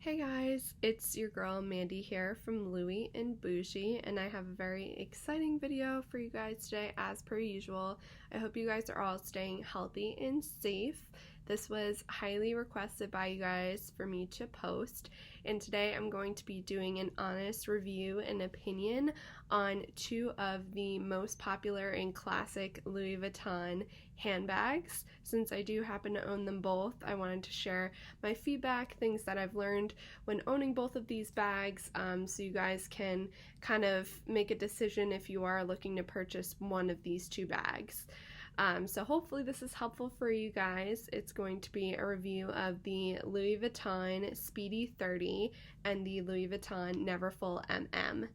Hey guys, it's your girl Mandy here from Louie and Bougie, and I have a very exciting video for you guys today as per usual. I hope you guys are all staying healthy and safe. This was highly requested by you guys for me to post, and today I'm going to be doing an honest review and opinion on two of the most popular and classic Louis Vuitton handbags. Since I do happen to own them both, I wanted to share my feedback, things that I've learned when owning both of these bags, so you guys can kind of make a decision if you are looking to purchase one of these two bags. So hopefully this is helpful for you guys. It's going to be a review of the Louis Vuitton Speedy 30 and the Louis Vuitton Neverfull MM.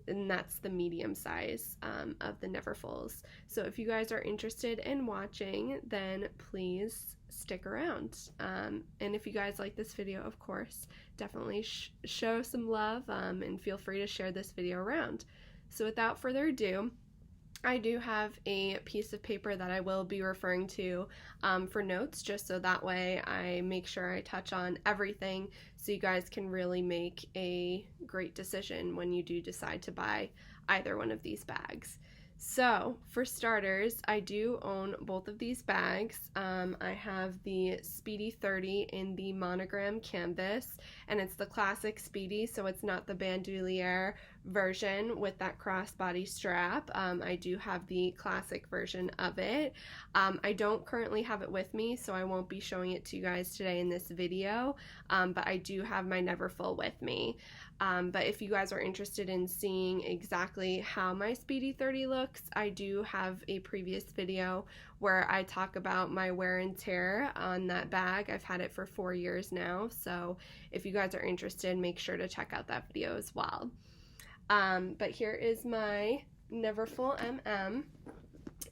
And that's the medium size of the Neverfulls. So if you guys are interested in watching, then please stick around. And if you guys like this video, of course, definitely show some love and feel free to share this video around. So without further ado, I do have a piece of paper that I will be referring to for notes, just so that way I make sure I touch on everything so you guys can really make a great decision when you do decide to buy either one of these bags. So for starters, I do own both of these bags. I have the Speedy 30 in the monogram canvas, and it's the classic Speedy, so it's not the bandolier version with that crossbody strap. I do have the classic version of it. I don't currently have it with me, so I won't be showing it to you guys today in this video, but I do have my Neverfull with me. But if you guys are interested in seeing exactly how my Speedy 30 looks, I do have a previous video where I talk about my wear and tear on that bag. I've had it for 4 years now, so if you guys are interested, make sure to check out that video as well. But here is my Neverfull MM,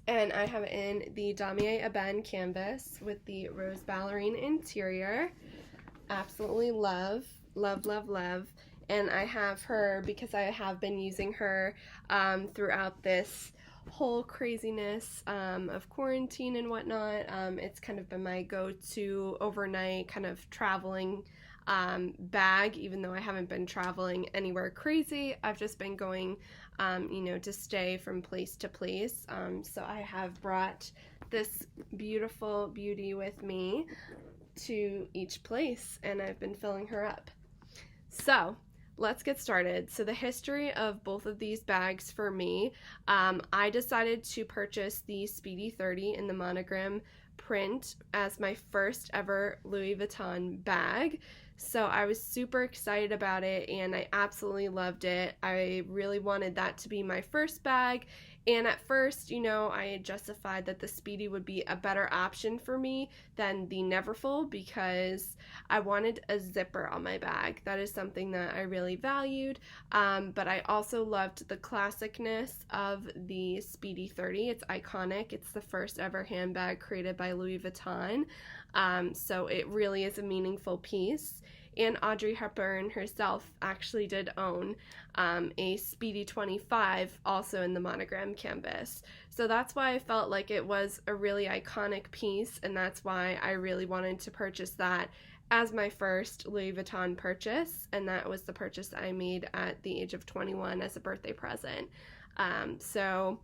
and I have it in the Damier Ebene canvas with the rose ballerine interior. Absolutely love, love, love, love. And I have her because I have been using her throughout this whole craziness of quarantine and whatnot. It's kind of been my go-to overnight kind of traveling bag, even though I haven't been traveling anywhere crazy. I've just been going, to stay from place to place. So I have brought this beautiful beauty with me to each place, and I've been filling her up. So let's get started. So the history of both of these bags for me, I decided to purchase the Speedy 30 in the monogram print as my first ever Louis Vuitton bag. So I was super excited about it, and I absolutely loved it. I really wanted that to be my first bag, and at first, I had justified that the Speedy would be a better option for me than the Neverfull because I wanted a zipper on my bag. That is something that I really valued, but I also loved the classicness of the Speedy 30. It's iconic. It's the first ever handbag created by Louis Vuitton, so it really is a meaningful piece. And Audrey Hepburn herself actually did own a Speedy 25 also in the monogram canvas. So that's why I felt like it was a really iconic piece, and that's why I really wanted to purchase that as my first Louis Vuitton purchase, and that was the purchase I made at the age of 21 as a birthday present. So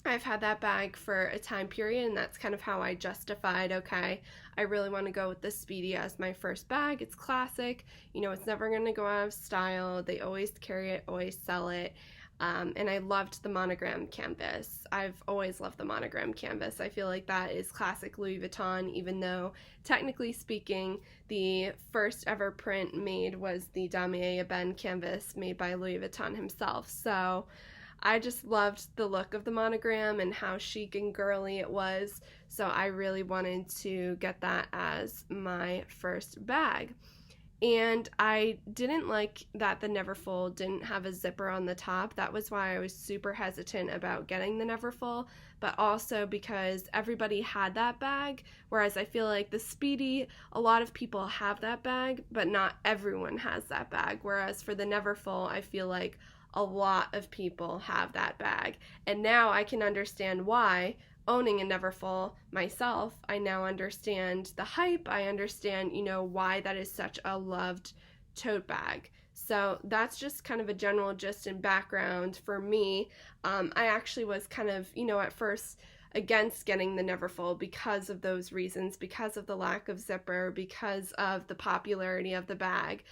I've had that bag for a time period, and that's kind of how I justified, okay, I really want to go with the Speedy as my first bag. It's classic, it's never going to go out of style. They always carry it, always sell it. And I loved the monogram canvas. I've always loved the monogram canvas. I feel like that is classic Louis Vuitton, even though technically speaking, the first ever print made was the Damier Ebene canvas made by Louis Vuitton himself. So I just loved the look of the monogram and how chic and girly it was, so I really wanted to get that as my first bag. And I didn't like that the Neverfull didn't have a zipper on the top. That was why I was super hesitant about getting the Neverfull, but also because everybody had that bag, whereas I feel like the Speedy, a lot of people have that bag, but not everyone has that bag, whereas for the Neverfull, I feel like a lot of people have that bag. And now I can understand why. Owning a Neverfull myself, I now understand the hype. I understand, why that is such a loved tote bag. So that's just kind of a general gist and background for me. I actually was kind of, at first against getting the Neverfull because of those reasons, because of the lack of zipper, because of the popularity of the bag.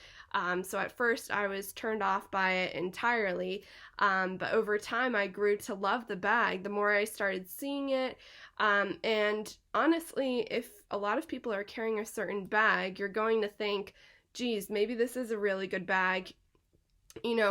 So at first I was turned off by it entirely, but over time I grew to love the bag the more I started seeing it. And honestly, if a lot of people are carrying a certain bag, you're going to think, geez, maybe this is a really good bag,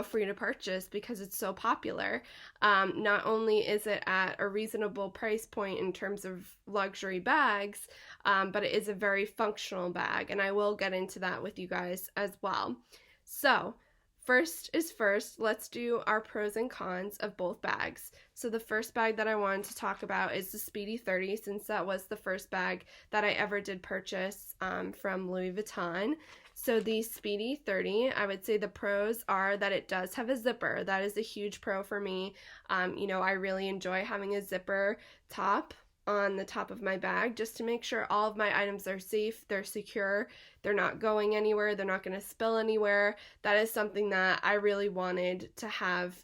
for you to purchase because it's so popular. Not only is it at a reasonable price point in terms of luxury bags, but it is a very functional bag, and I will get into that with you guys as well. So first is first, let's do our pros and cons of both bags. So the first bag that I wanted to talk about is the Speedy 30, since that was the first bag that I ever did purchase from Louis Vuitton. So the Speedy 30, I would say the pros are that it does have a zipper. That is a huge pro for me. I really enjoy having a zipper top on the top of my bag just to make sure all of my items are safe, they're secure, they're not going anywhere, they're not going to spill anywhere. That is something that I really wanted to have,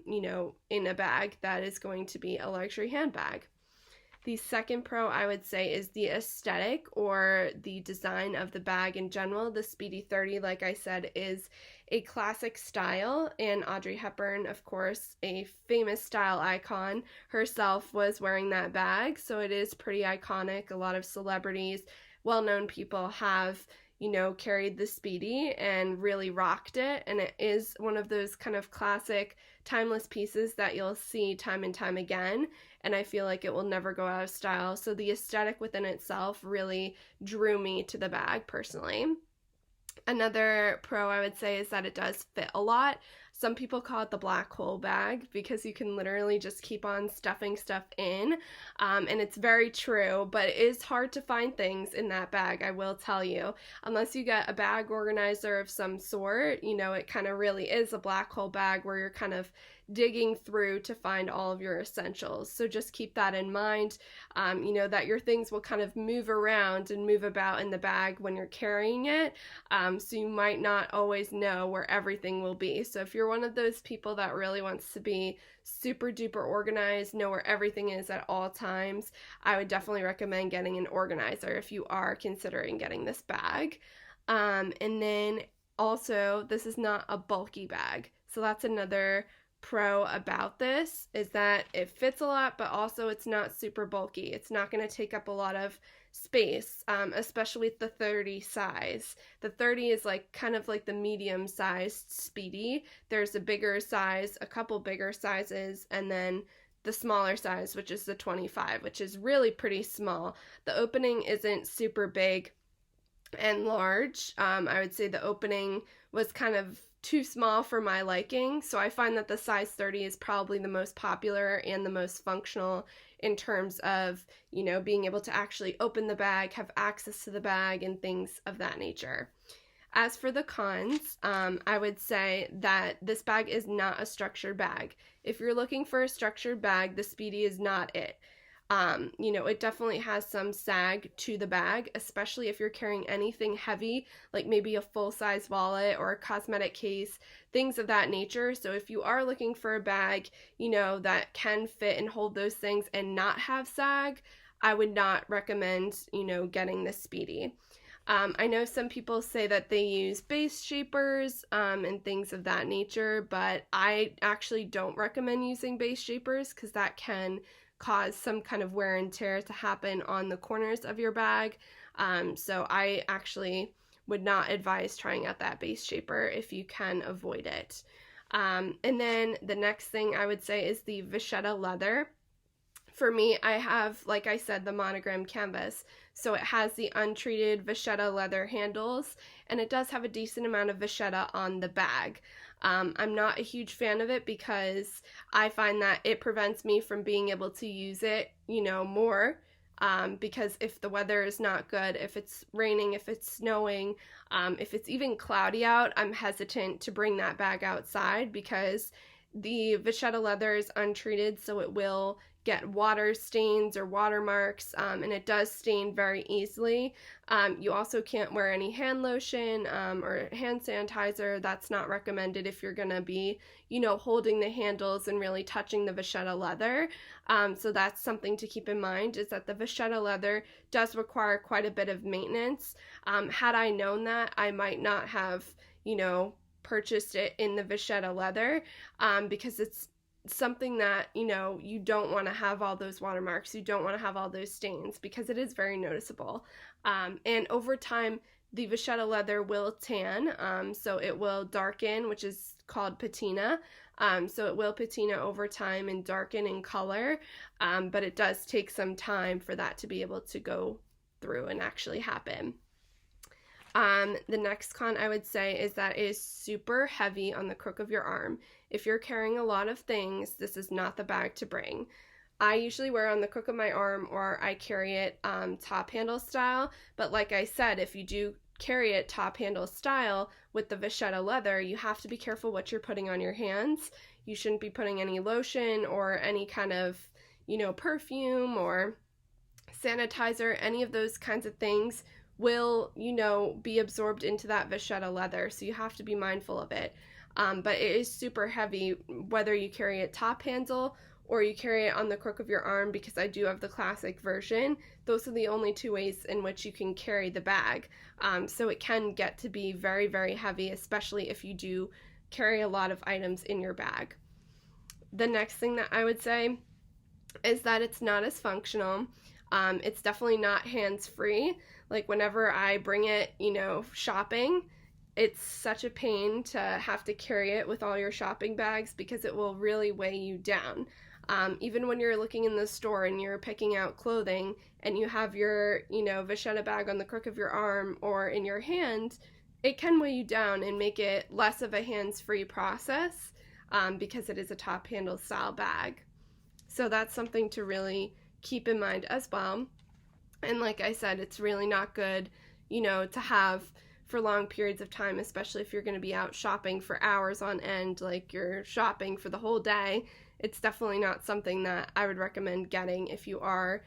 in a bag that is going to be a luxury handbag. The second pro I would say is the aesthetic or the design of the bag in general. The Speedy 30, like I said, is a classic style, and Audrey Hepburn, of course, a famous style icon herself, was wearing that bag, so it is pretty iconic. A lot of celebrities, well-known people have carried the Speedy and really rocked it, and it is one of those kind of classic timeless pieces that you'll see time and time again, and I feel like it will never go out of style. So the aesthetic within itself really drew me to the bag personally. Another pro I would say is that it does fit a lot. Some people call it the black hole bag because you can literally just keep on stuffing stuff in, and it's very true, but it is hard to find things in that bag, I will tell you. Unless you get a bag organizer of some sort, it kind of really is a black hole bag where you're kind of digging through to find all of your essentials. So just keep that in mind, that your things will kind of move around and move about in the bag when you're carrying it, so you might not always know where everything will be. So if you're one of those people that really wants to be super duper organized, know where everything is at all times, I would definitely recommend getting an organizer if you are considering getting this bag. And then also, this is not a bulky bag, so that's another pro about this, is that it fits a lot, but also it's not super bulky. It's not going to take up a lot of space, especially with the 30 size. The 30 is kind of like the medium sized Speedy. There's a bigger size, a couple bigger sizes, and then the smaller size, which is the 25, which is really pretty small. The opening isn't super big and large. I would say the opening was kind of too small for my liking, so I find that the size 30 is probably the most popular and the most functional in terms of, being able to actually open the bag, have access to the bag, and things of that nature. As for the cons, I would say that this bag is not a structured bag. If you're looking for a structured bag, the Speedy is not it. It definitely has some sag to the bag, especially if you're carrying anything heavy, like maybe a full-size wallet or a cosmetic case, things of that nature. So if you are looking for a bag, that can fit and hold those things and not have sag, I would not recommend, getting the Speedy. I know some people say that they use base shapers and things of that nature, but I actually don't recommend using base shapers because that can cause some kind of wear and tear to happen on the corners of your bag. So I actually would not advise trying out that base shaper if you can avoid it. And then the next thing I would say is the vachetta leather. For me, I have, like I said, the monogram canvas. So it has the untreated vachetta leather handles, and it does have a decent amount of vachetta on the bag. I'm not a huge fan of it because I find that it prevents me from being able to use it, more, because if the weather is not good, if it's raining, if it's snowing, if it's even cloudy out, I'm hesitant to bring that bag outside because the vachetta leather is untreated, so it will get water stains or watermarks, and it does stain very easily. You also can't wear any hand lotion or hand sanitizer. That's not recommended if you're going to be, holding the handles and really touching the vachetta leather. So that's something to keep in mind, is that the vachetta leather does require quite a bit of maintenance. Had I known that, I might not have, purchased it in the vachetta leather, because it's something that, you don't want to have all those watermarks. You don't want to have all those stains because it is very noticeable. And over time, the vachetta leather will tan, so it will darken, which is called patina. So it will patina over time and darken in color, but it does take some time for that to be able to go through and actually happen. The next con I would say is that it is super heavy on the crook of your arm. If you're carrying a lot of things, this is not the bag to bring. I usually wear on the crook of my arm, or I carry it top handle style, but like I said, if you do carry it top handle style with the vachetta leather, you have to be careful what you're putting on your hands. You shouldn't be putting any lotion or any kind of, perfume or sanitizer. Any of those kinds of things will, be absorbed into that vachetta leather, so you have to be mindful of it. But it is super heavy, whether you carry it top handle or you carry it on the crook of your arm, because I do have the classic version. Those are the only two ways in which you can carry the bag. So it can get to be very, very heavy, especially if you do carry a lot of items in your bag. The next thing that I would say is that it's not as functional. It's definitely not hands-free. Like whenever I bring it, shopping, it's such a pain to have to carry it with all your shopping bags because it will really weigh you down. Even when you're looking in the store and you're picking out clothing and you have your, vachetta bag on the crook of your arm or in your hand, it can weigh you down and make it less of a hands-free process, because it is a top handle style bag. So that's something to really keep in mind as well. And like I said, it's really not good, to have for long periods of time, especially if you're going to be out shopping for hours on end, like you're shopping for the whole day. It's definitely not something that I would recommend getting if you are,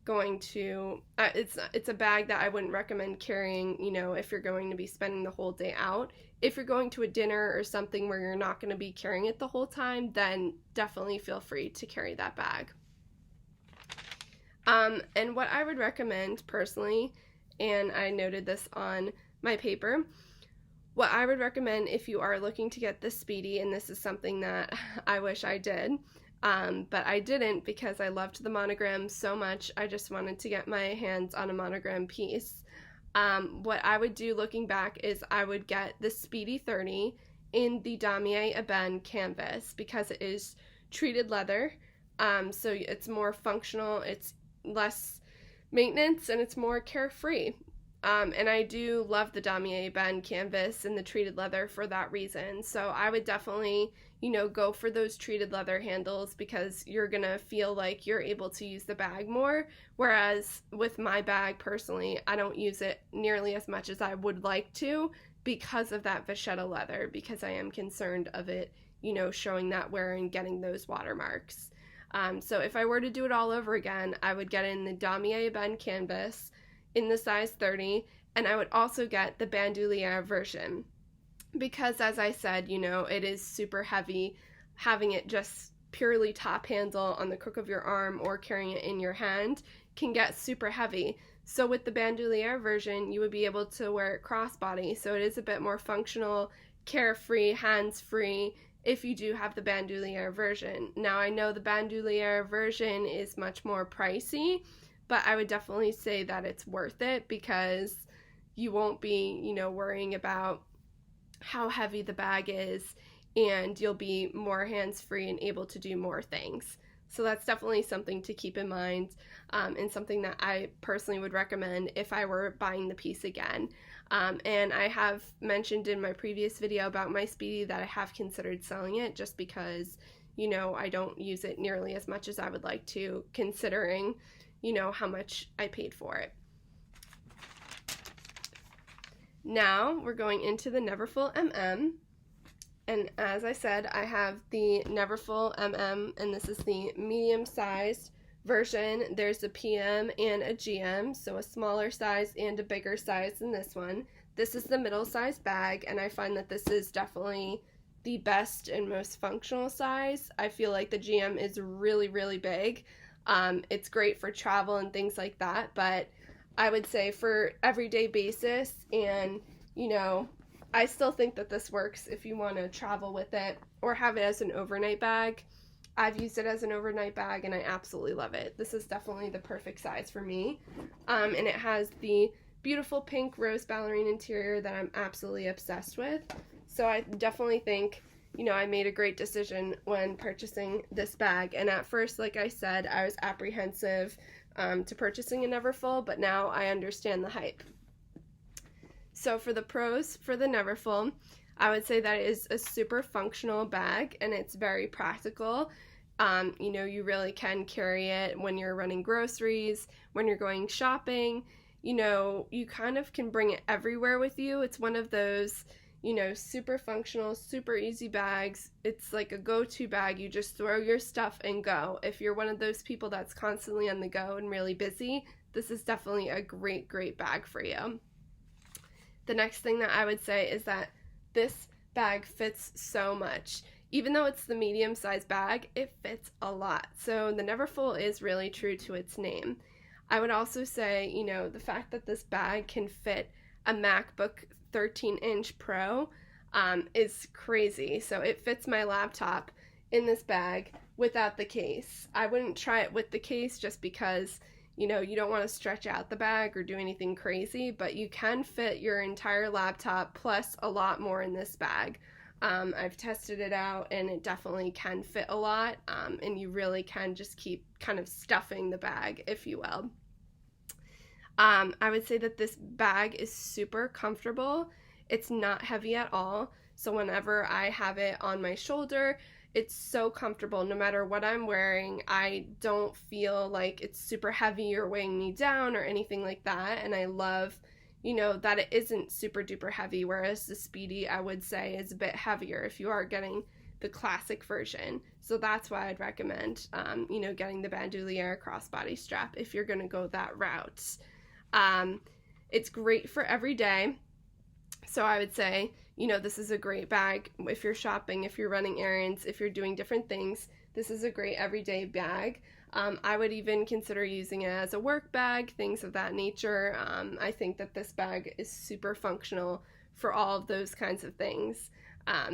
going to, it's a bag that I wouldn't recommend carrying, if you're going to be spending the whole day out. If you're going to a dinner or something where you're not going to be carrying it the whole time, then definitely feel free to carry that bag. And what I would recommend personally, and I noted this on my paper, what I would recommend if you are looking to get the Speedy, and this is something that I wish I did, but I didn't because I loved the monogram so much. I just wanted to get my hands on a monogram piece. What I would do looking back is I would get the Speedy 30 in the Damier Ebene canvas because it is treated leather, so it's more functional, it's less maintenance, and it's more carefree. And I do love the Damier Ebene canvas and the treated leather for that reason. So I would definitely, go for those treated leather handles because you're going to feel like you're able to use the bag more. Whereas with my bag, personally, I don't use it nearly as much as I would like to because of that vachetta leather, because I am concerned of it, showing that wear and getting those watermarks. So if I were to do it all over again, I would get in the Damier Ebene canvas in the size 30, and I would also get the bandoulière version because, as I said, it is super heavy. Having it just purely top handle on the crook of your arm or carrying it in your hand can get super heavy. So with the bandoulière version, you would be able to wear it crossbody, so it is a bit more functional, carefree, hands-free if you do have the bandoulière version. Now, I know the bandoulière version is much more pricey, but I would definitely say that it's worth it because you won't be, worrying about how heavy the bag is, and you'll be more hands-free and able to do more things. So that's definitely something to keep in mind, and something that I personally would recommend if I were buying the piece again. And I have mentioned in my previous video about my Speedy that I have considered selling it just because, I don't use it nearly as much as I would like to, considering how much I paid for it. Now we're going into the Neverfull MM. And as I said, I have the Neverfull MM, and this is the medium-sized version. There's a PM and a GM, so a smaller size and a bigger size than this one. This is the middle-sized bag, and I find that this is definitely the best and most functional size. I feel like the GM is really, really big. It's great for travel and things like that, but I would say for everyday basis, and you know, I still think that this works if you want to travel with it or have it as an overnight bag. I've used it as an overnight bag and I absolutely love it. This is definitely the perfect size for me. And it has the beautiful pink rose ballerine interior that I'm absolutely obsessed with. So I definitely think, you know, I made a great decision when purchasing this bag. And at first, like I said, I was apprehensive to purchasing a Neverfull, but now I understand the hype. So for the pros for the Neverfull, I would say that it is a super functional bag and it's very practical. You know, you really can carry it when you're running groceries, when you're going shopping. You know, you kind of can bring it everywhere with you. It's one of those, you know, super functional, super easy bags. It's like a go-to bag. You just throw your stuff and go. If you're one of those people that's constantly on the go and really busy, this is definitely a great, great bag for you. The next thing that I would say is that this bag fits so much. Even though it's the medium-sized bag, it fits a lot. So the Neverfull is really true to its name. I would also say, you know, the fact that this bag can fit a MacBook 13-inch Pro is crazy. So it fits my laptop in this bag without the case. I wouldn't try it with the case just because, you know, you don't want to stretch out the bag or do anything crazy, but you can fit your entire laptop plus a lot more in this bag. I've tested it out and it definitely can fit a lot, and you really can just keep kind of stuffing the bag, if you will. I would say that this bag is super comfortable. It's not heavy at all, so whenever I have it on my shoulder, it's so comfortable. No matter what I'm wearing, I don't feel like it's super heavy or weighing me down or anything like that. And I love, you know, that it isn't super duper heavy, whereas the Speedy, I would say, is a bit heavier if you are getting the classic version. So that's why I'd recommend, you know, getting the bandouliere crossbody strap if you're going to go that route. It's great for every day. So I would say, you know, this is a great bag if you're shopping, if you're running errands, if you're doing different things. This is a great everyday bag. I would even consider using it as a work bag, things of that nature. I think that this bag is super functional for all of those kinds of things.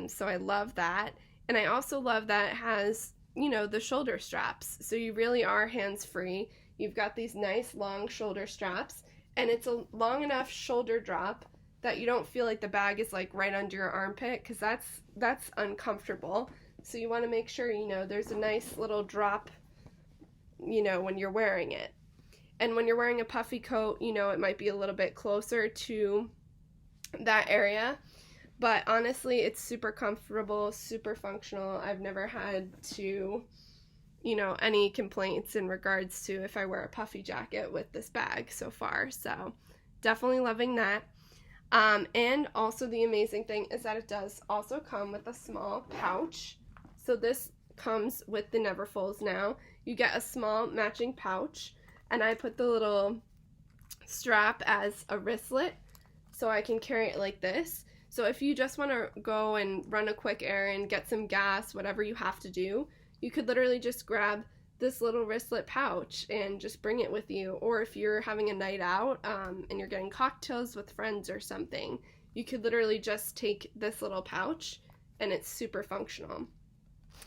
So I love that. And I also love that it has, you know, the shoulder straps. So you really are hands-free. You've got these nice long shoulder straps, and it's a long enough shoulder drop that you don't feel like the bag is like right under your armpit, because that's uncomfortable. So you want to make sure, you know, there's a nice little drop, you know, when you're wearing it. And when you're wearing a puffy coat, you know, it might be a little bit closer to that area. But honestly, it's super comfortable, super functional. I've never had to, you know, any complaints in regards to if I wear a puffy jacket with this bag so far. So definitely loving that. And also the amazing thing is that it does also come with a small pouch. So this comes with the Neverfulls now. You get a small matching pouch, and I put the little strap as a wristlet so I can carry it like this. So if you just want to go and run a quick errand, get some gas, whatever you have to do, you could literally just grab this little wristlet pouch and just bring it with you. Or if you're having a night out and you're getting cocktails with friends or something, you could literally just take this little pouch and it's super functional.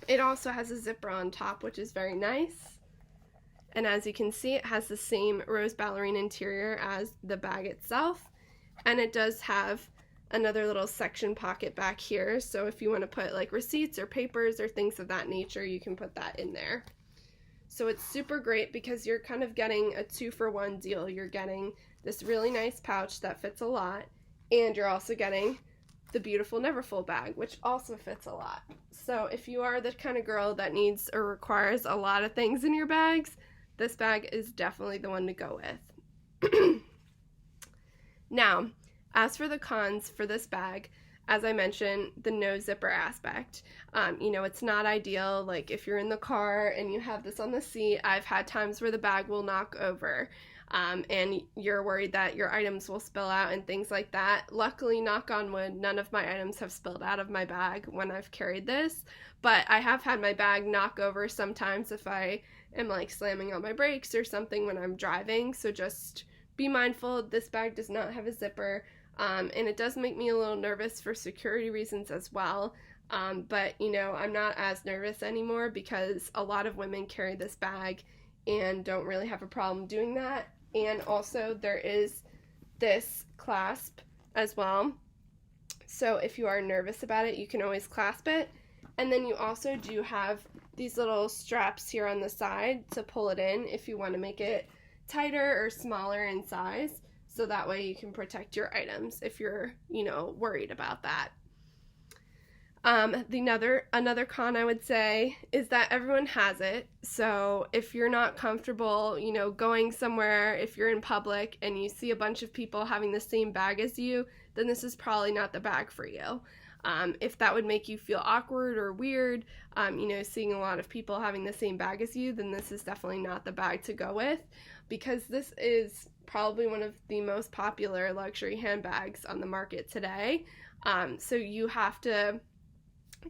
It also has a zipper on top, which is very nice. And as you can see, it has the same rose ballerine interior as the bag itself. And it does have another little section pocket back here. So if you want to put like receipts or papers or things of that nature, you can put that in there. So it's super great because you're kind of getting a 2-for-1 deal. You're getting this really nice pouch that fits a lot, and you're also getting the beautiful Neverfull bag, which also fits a lot. So if you are the kind of girl that needs or requires a lot of things in your bags, this bag is definitely the one to go with. Now, as for the cons for this bag, as I mentioned, the no zipper aspect. You know, it's not ideal. Like if you're in the car and you have this on the seat, I've had times where the bag will knock over. And you're worried that your items will spill out and things like that. Luckily, knock on wood, none of my items have spilled out of my bag when I've carried this, but I have had my bag knock over sometimes if I am like slamming on my brakes or something when I'm driving. So just be mindful. This bag does not have a zipper, and it does make me a little nervous for security reasons as well. But you know, I'm not as nervous anymore because a lot of women carry this bag and don't really have a problem doing that. And also there is this clasp as well. So if you are nervous about it, you can always clasp it. And then you also do have these little straps here on the side to pull it in if you want to make it tighter or smaller in size. So that way you can protect your items if you're, you know, worried about that. Another con I would say is that everyone has it. So if you're not comfortable, you know, going somewhere, if you're in public and you see a bunch of people having the same bag as you, then this is probably not the bag for you. If that would make you feel awkward or weird, you know, seeing a lot of people having the same bag as you, then this is definitely not the bag to go with, because this is probably one of the most popular luxury handbags on the market today. So you have to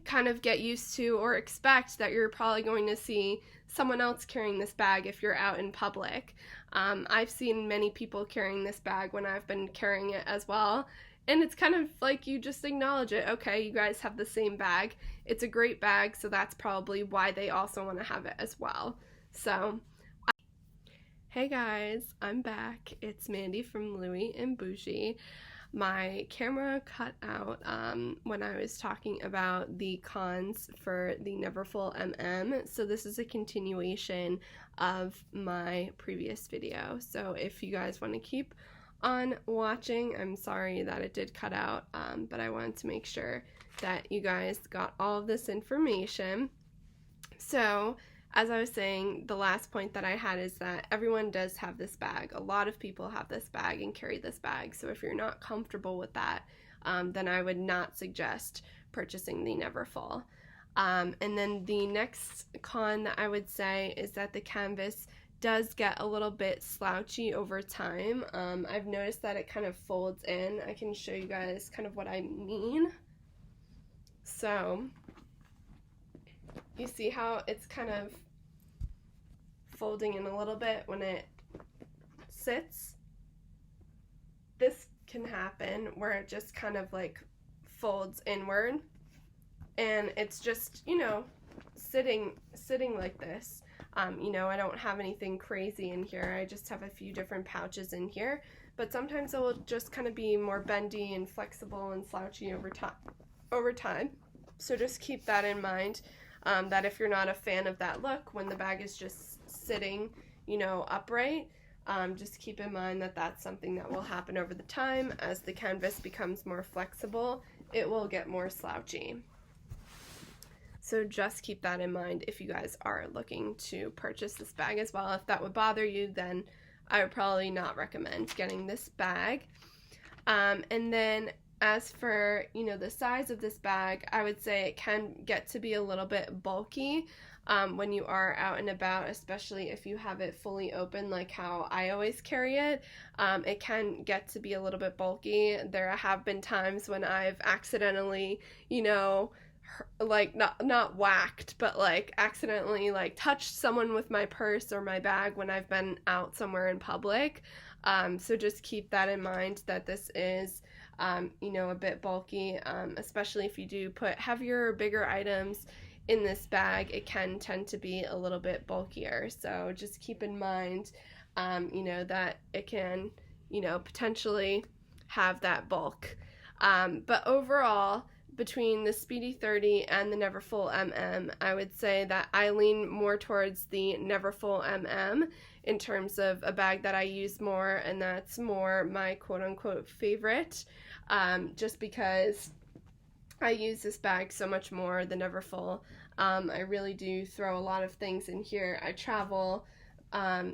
kind of get used to or expect that you're probably going to see someone else carrying this bag if you're out in public. I've seen many people carrying this bag when I've been carrying it as well, and it's kind of like you just acknowledge it. Okay, you guys have the same bag. It's a great bag, so that's probably why they also want to have it as well. So, hey guys, I'm back. It's Mandy from Louis and Bougie. My camera cut out when I was talking about the cons for the Neverfull MM, so this is a continuation of my previous video. So if you guys want to keep on watching, I'm sorry that it did cut out, but I wanted to make sure that you guys got all of this information. So as I was saying, the last point that I had is that everyone does have this bag. A lot of people have this bag and carry this bag. So if you're not comfortable with that, then I would not suggest purchasing the Neverfull. And then the next con that I would say is that the canvas does get a little bit slouchy over time. I've noticed that it kind of folds in. I can show you guys kind of what I mean. So you see how it's kind of folding in a little bit when it sits? This can happen where it just kind of like folds inward, and it's just, you know, sitting like this. You know, I don't have anything crazy in here. I just have a few different pouches in here, but sometimes it will just kind of be more bendy and flexible and slouchy over time. So just keep that in mind. That if you're not a fan of that look, when the bag is just sitting, you know, upright, just keep in mind that that's something that will happen over the time. As the canvas becomes more flexible, it will get more slouchy. So just keep that in mind if you guys are looking to purchase this bag as well. If that would bother you, then I would probably not recommend getting this bag. And then as for, you know, the size of this bag, I would say it can get to be a little bit bulky when you are out and about, especially if you have it fully open like how I always carry it. It can get to be a little bit bulky. There have been times when I've accidentally, you know, like not whacked, but like accidentally like touched someone with my purse or my bag when I've been out somewhere in public. So just keep that in mind, that this is you know, a bit bulky, especially if you do put heavier or bigger items in this bag. It can tend to be a little bit bulkier, so just keep in mind, you know, that it can, you know, potentially have that bulk. But overall, between the Speedy 30 and the Neverfull MM, I would say that I lean more towards the Neverfull MM in terms of a bag that I use more, and that's more my quote-unquote favorite, just because I use this bag so much more than Neverfull. I really do throw a lot of things in here. I travel,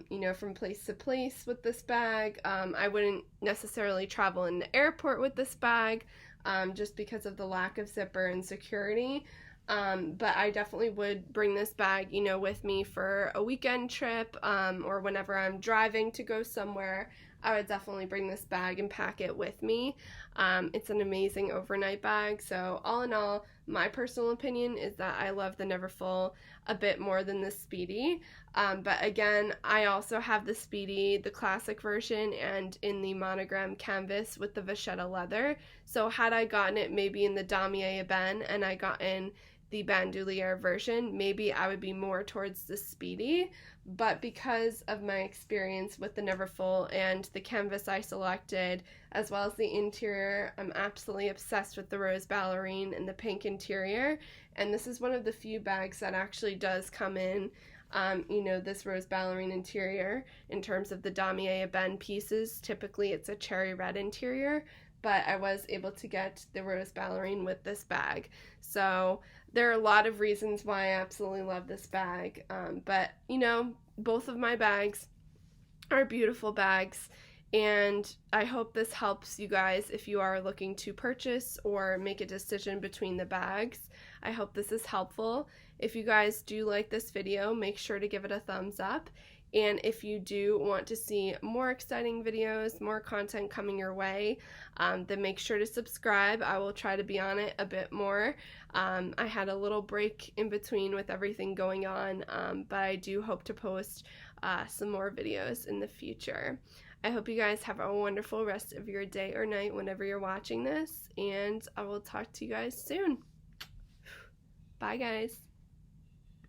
you know, from place to place with this bag. I wouldn't necessarily travel in the airport with this bag, just because of the lack of zipper and security. But I definitely would bring this bag, you know, with me for a weekend trip, or whenever I'm driving to go somewhere. I would definitely bring this bag and pack it with me. It's an amazing overnight bag. So all in all, my personal opinion is that I love the Neverfull a bit more than the Speedy. But again, I also have the Speedy, the classic version, and in the monogram canvas with the vachetta leather. So had I gotten it maybe in the damier ebene and I gotten the bandouliere version, maybe I would be more towards the Speedy. But because of my experience with the Neverfull and the canvas I selected, as well as the interior, I'm absolutely obsessed with the rose ballerine and the pink interior. And this is one of the few bags that actually does come in, you know, this rose ballerine interior in terms of the damier ebene pieces. Typically it's a cherry red interior, but I was able to get the rose ballerine with this bag. So there are a lot of reasons why I absolutely love this bag, but you know, both of my bags are beautiful bags, and I hope this helps you guys if you are looking to purchase or make a decision between the bags. I hope this is helpful. If you guys do like this video, make sure to give it a thumbs up. And if you do want to see more exciting videos, more content coming your way, then make sure to subscribe. I will try to be on it a bit more. I had a little break in between with everything going on, but I do hope to post some more videos in the future. I hope you guys have a wonderful rest of your day or night whenever you're watching this, and I will talk to you guys soon. Bye, guys.